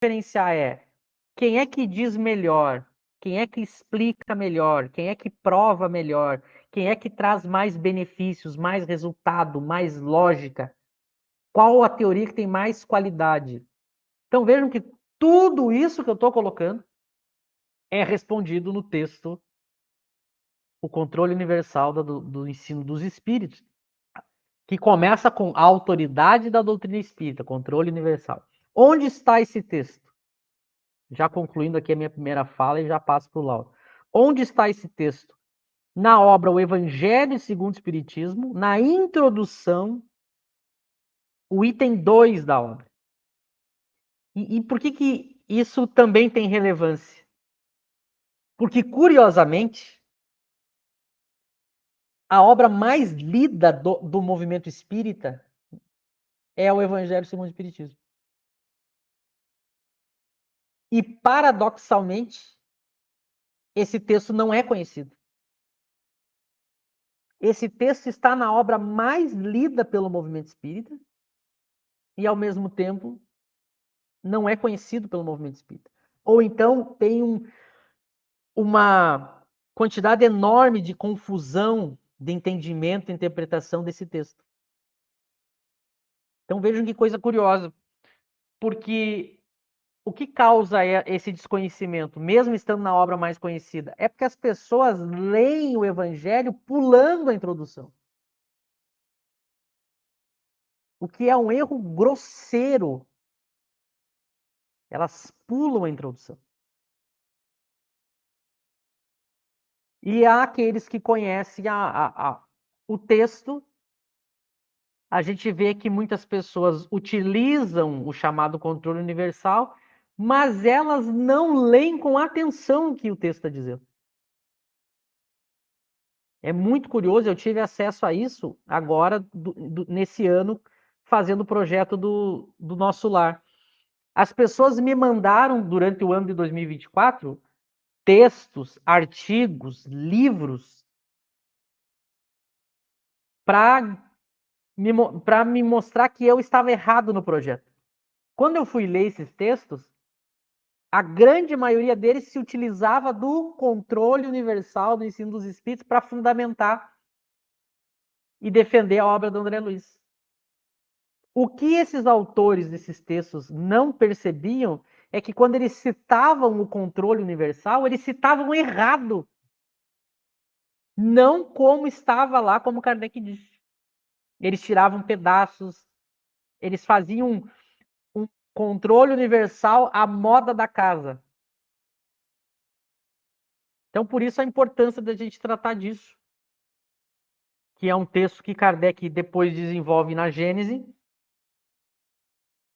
diferenciar é quem é que diz melhor, quem é que explica melhor, quem é que prova melhor, quem é que traz mais benefícios, mais resultado, mais lógica. Qual a teoria que tem mais qualidade? Então vejam que tudo isso que eu estou colocando é respondido no texto O Controle Universal do Ensino dos Espíritos, que começa com a autoridade da doutrina espírita, controle universal. Onde está esse texto? Já concluindo aqui a minha primeira fala e já passo para o Lauro. Onde está esse texto? Na obra O Evangelho segundo o Espiritismo, na introdução, o item 2 da obra. E por que isso também tem relevância? Porque, curiosamente, a obra mais lida do movimento espírita é o Evangelho segundo o Espiritismo. E, paradoxalmente, esse texto não é conhecido. Esse texto está na obra mais lida pelo movimento espírita e, ao mesmo tempo, não é conhecido pelo movimento espírita. Ou então tem uma quantidade enorme de confusão de entendimento e interpretação desse texto. Então vejam que coisa curiosa, porque o que causa esse desconhecimento, mesmo estando na obra mais conhecida, é porque as pessoas leem o Evangelho pulando a introdução. O que é um erro grosseiro. Elas pulam a introdução. E há aqueles que conhecem o texto. A gente vê que muitas pessoas utilizam o chamado controle universal, mas elas não leem com atenção o que o texto está dizendo. É muito curioso, eu tive acesso a isso agora, nesse ano, fazendo o projeto do Nosso Lar. As pessoas me mandaram, durante o ano de 2024, textos, artigos, livros, para me mostrar que eu estava errado no projeto. Quando eu fui ler esses textos, a grande maioria deles se utilizava do controle universal do ensino dos espíritos para fundamentar e defender a obra do André Luiz. O que esses autores desses textos não percebiam é que quando eles citavam o controle universal, eles citavam errado. Não como estava lá, como Kardec disse. Eles tiravam pedaços, eles faziam um controle universal à moda da casa. Então, por isso a importância da gente tratar disso, que é um texto que Kardec depois desenvolve na Gênese.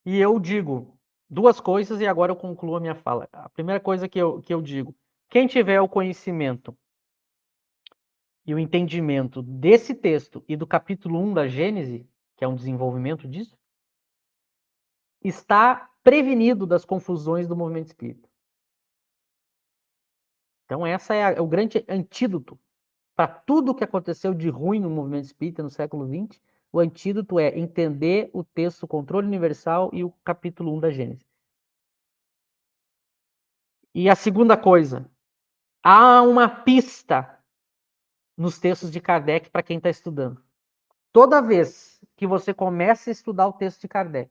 E eu digo duas coisas e agora eu concluo a minha fala. A primeira coisa que eu digo, quem tiver o conhecimento e o entendimento desse texto e do capítulo 1 da Gênese, que é um desenvolvimento disso, está prevenido das confusões do movimento espírita. Então, essa é o grande antídoto para tudo o que aconteceu de ruim no movimento espírita no século XX. O antídoto é entender o texto Controle Universal e o capítulo 1 da Gênese. E a segunda coisa, há uma pista nos textos de Kardec para quem está estudando. Toda vez que você começa a estudar o texto de Kardec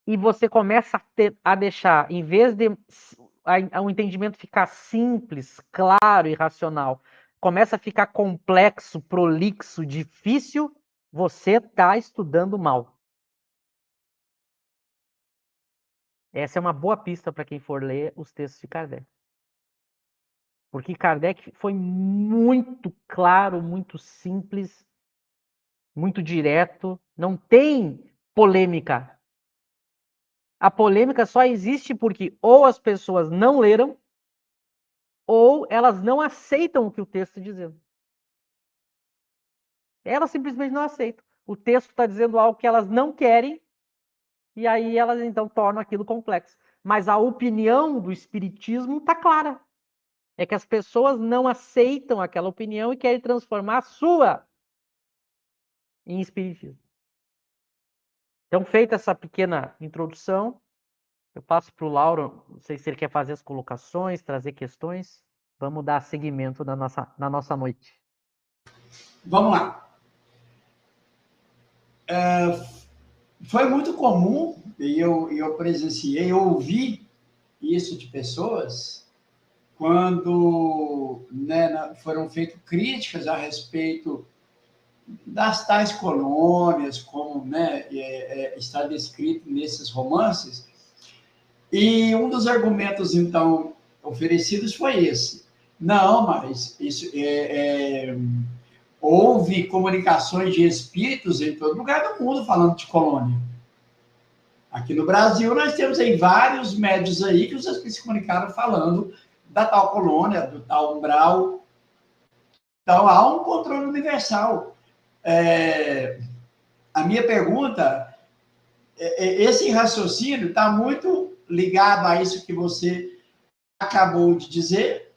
e você começa a deixar, em vez de o entendimento ficar simples, claro e racional, começa a ficar complexo, prolixo, difícil, você está estudando mal. Essa é uma boa pista para quem for ler os textos de Kardec. Porque Kardec foi muito claro, muito simples, muito direto, não tem polêmica. A polêmica só existe porque ou as pessoas não leram ou elas não aceitam o que o texto está dizendo. Elas simplesmente não aceitam. O texto está dizendo algo que elas não querem e aí elas então tornam aquilo complexo. Mas a opinião do espiritismo está clara. É que as pessoas não aceitam aquela opinião e querem transformar a sua em espiritismo. Então, feita essa pequena introdução, Eu passo para o Lauro, não sei se ele quer fazer as colocações, trazer questões. Vamos dar seguimento na nossa noite. Vamos lá. Foi muito comum, e eu presenciei, eu ouvi isso de pessoas, quando né, foram feitas críticas a respeito das tais colônias, como né, está descrito nesses romances, e um dos argumentos, então, oferecidos foi esse. Não, mas isso houve comunicações de espíritos em todo lugar do mundo falando de colônia. Aqui no Brasil, nós temos aí vários médios aí que os espíritos se comunicaram falando da tal colônia, do tal umbral. Então, há um controle universal. A minha pergunta, esse raciocínio está muito ligado a isso que você acabou de dizer,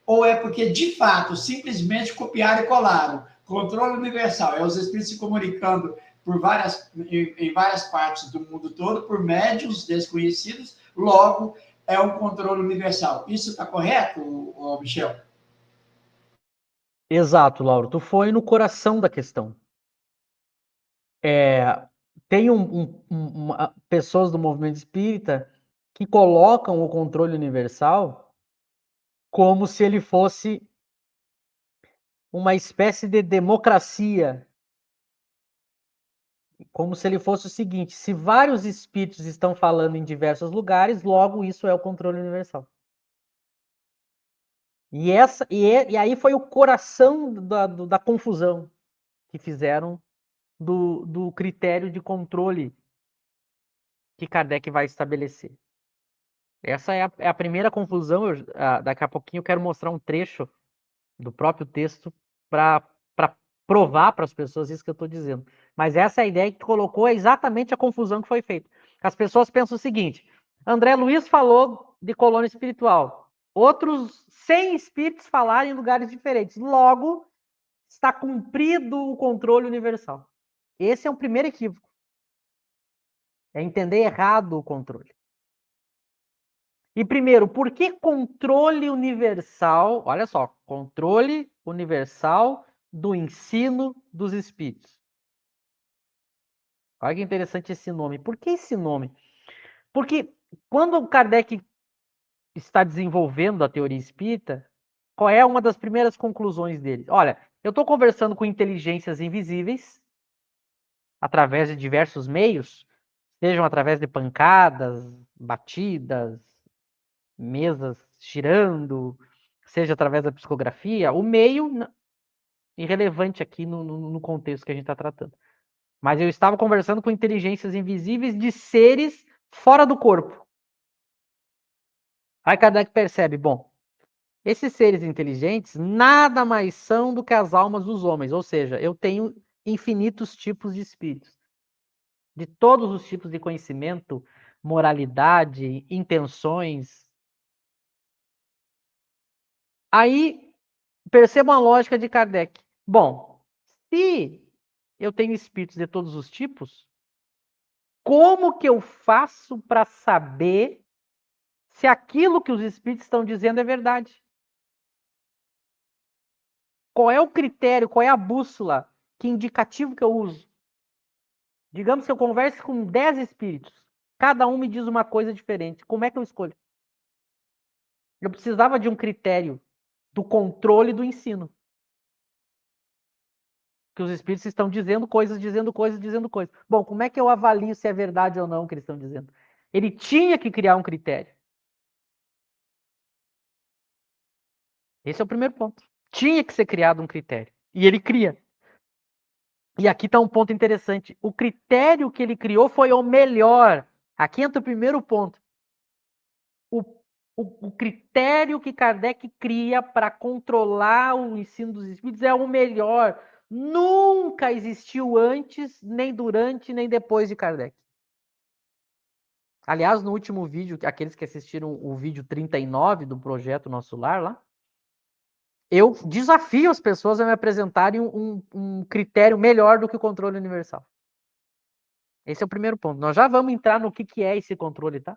ou é porque, de fato, simplesmente copiaram e colaram? Controle universal, é os espíritos se comunicando em várias partes do mundo todo, por médios desconhecidos, logo é um controle universal. Isso está correto, Michel? Exato, Lauro. Tu foi no coração da questão. Tem pessoas do movimento espírita que colocam o controle universal como se ele fosse uma espécie de democracia. Como se ele fosse o seguinte: se vários espíritos estão falando em diversos lugares, logo isso é o controle universal. E aí foi o coração da confusão que fizeram do critério de controle que Kardec vai estabelecer. Essa é a primeira confusão. Daqui a pouquinho eu quero mostrar um trecho do próprio texto para provar para as pessoas isso que eu estou dizendo. Mas essa ideia que tu colocou é exatamente a confusão que foi feita. As pessoas pensam o seguinte: André Luiz falou de colônia espiritual. Outros 100 espíritos falaram em lugares diferentes. Logo, está cumprido o controle universal. Esse é o primeiro equívoco. É entender errado o controle. E primeiro, por que controle universal? Olha só, controle universal do ensino dos espíritos. Olha que interessante esse nome. Por que esse nome? Porque quando Kardec está desenvolvendo a teoria espírita, qual é uma das primeiras conclusões dele? Olha, eu estou conversando com inteligências invisíveis através de diversos meios, sejam através de pancadas, batidas, mesas girando, seja através da psicografia, o meio irrelevante aqui no contexto que a gente está tratando. Mas eu estava conversando com inteligências invisíveis de seres fora do corpo. Aí Kardec percebe, bom, esses seres inteligentes nada mais são do que as almas dos homens, ou seja, eu tenho infinitos tipos de espíritos, de todos os tipos de conhecimento, moralidade, intenções. Aí perceba a lógica de Kardec. Bom, se eu tenho espíritos de todos os tipos, como que eu faço para saber se aquilo que os espíritos estão dizendo é verdade? Qual é o critério, qual é a bússola, que indicativo que eu uso? Digamos que eu converse com 10 espíritos, cada um me diz uma coisa diferente. Como é que eu escolho? Eu precisava de um critério do controle do ensino. Que os espíritos estão dizendo coisas, dizendo coisas, dizendo coisas. Bom, como é que eu avalio se é verdade ou não o que eles estão dizendo? Ele tinha que criar um critério. Esse é o primeiro ponto. Tinha que ser criado um critério. E ele cria. E aqui está um ponto interessante. O critério que ele criou foi o melhor. Aqui entra o primeiro ponto. O critério que Kardec cria para controlar o ensino dos espíritos é o melhor. Nunca existiu antes, nem durante, nem depois de Kardec. Aliás, no último vídeo, aqueles que assistiram o vídeo 39 do projeto Nosso Lar lá, eu desafio as pessoas a me apresentarem um critério melhor do que o controle universal. Esse é o primeiro ponto. Nós já vamos entrar no que é esse controle, tá?